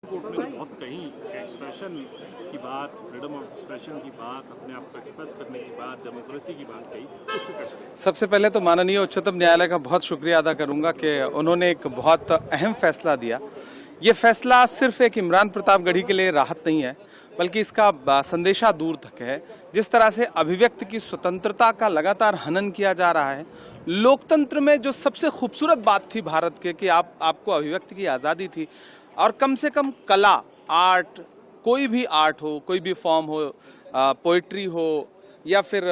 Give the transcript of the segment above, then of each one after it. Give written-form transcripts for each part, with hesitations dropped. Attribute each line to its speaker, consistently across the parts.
Speaker 1: Court में बहुत कहीं एक्सप्रेशन की बात, फ्रीडम ऑफ एक्सप्रेशन की बात, अपने आप को एक्सप्रेस करने की बात, डेमोक्रेसी की बात कही, उसको कैसे?
Speaker 2: सबसे पहले तो माननीय उच्चतम न्यायालय का बहुत शुक्रिया अदा करूंगा कि उन्होंने एक बहुत अहम फैसला दिया। ये फैसला सिर्फ एक इमरान प्रतापगढ़ी के लिए राहत नहीं है, बल्कि इसका संदेशा दूर तक है। जिस तरह से अभिव्यक्ति की स्वतंत्रता का लगातार हनन किया जा रहा है, लोकतंत्र में जो सबसे खूबसूरत बात थी भारत के कि आपको अभिव्यक्ति की आज़ादी थी, और कम से कम कला, आर्ट, कोई भी आर्ट हो, कोई भी फॉर्म हो, पोइट्री हो या फिर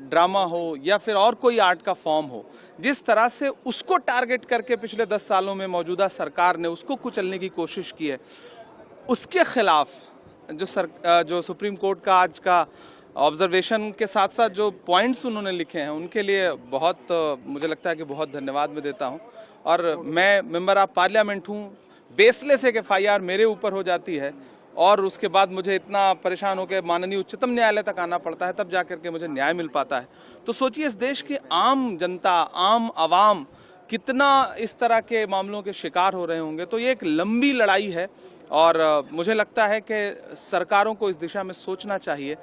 Speaker 2: ड्रामा हो या फिर और कोई आर्ट का फॉर्म हो, जिस तरह से उसको टारगेट करके पिछले 10 सालों में मौजूदा सरकार ने उसको कुचलने की कोशिश की है, उसके खिलाफ जो सुप्रीम कोर्ट का आज का ऑब्जर्वेशन के साथ साथ जो पॉइंट्स उन्होंने लिखे हैं, उनके लिए बहुत मुझे लगता है कि बहुत धन्यवाद मैं देता हूं। और मैं मेंबर ऑफ पार्लियामेंट हूं, बेसलेस एक एफआईआर मेरे ऊपर हो जाती है और उसके बाद मुझे इतना परेशान होकर माननीय उच्चतम न्यायालय तक आना पड़ता है, तब जाकर के मुझे न्याय मिल पाता है। तो सोचिए इस देश की आम जनता, आम आवाम कितना इस तरह के मामलों के शिकार हो रहे होंगे। तो ये एक लंबी लड़ाई है और मुझे लगता है कि सरकारों को इस दिशा में सोचना चाहिए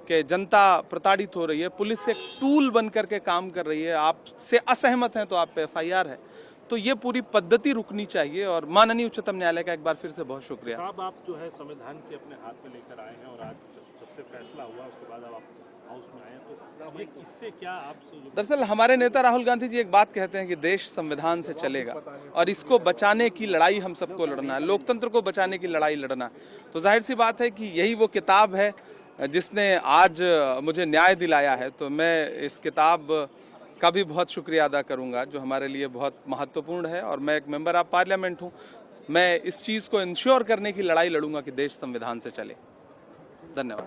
Speaker 2: कि जनता प्रताड़ित हो रही है, पुलिस एक टूल बन करके काम कर रही है, आपसे असहमत हैं तो आप पे एफआईआर है। तो ये पूरी पद्धति रुकनी चाहिए और माननीय उच्चतम न्यायालय का एक बार फिर से बहुत शुक्रिया।
Speaker 1: साहब, आप जो है संविधान के अपने हाथ में लेकर आए हैं और आज जब से फैसला हुआ उसके बाद अब आप हाउस में आए हैं, तो ये इससे क्या आप?
Speaker 2: दरअसल हमारे नेता राहुल गांधी जी एक बात कहते हैं कि देश संविधान से चलेगा और इसको बचाने की लड़ाई हम सबको लड़ना है, लोकतंत्र को बचाने की लड़ाई लड़ना है। तो जाहिर सी बात है कि यही वो किताब है जिसने आज मुझे न्याय दिलाया है। तो मैं इस किताब का भी बहुत शुक्रिया अदा करूंगा जो हमारे लिए बहुत महत्वपूर्ण है। और मैं एक मेंबर ऑफ पार्लियामेंट हूं, मैं इस चीज़ को इंश्योर करने की लड़ाई लड़ूंगा कि देश संविधान से चले। धन्यवाद।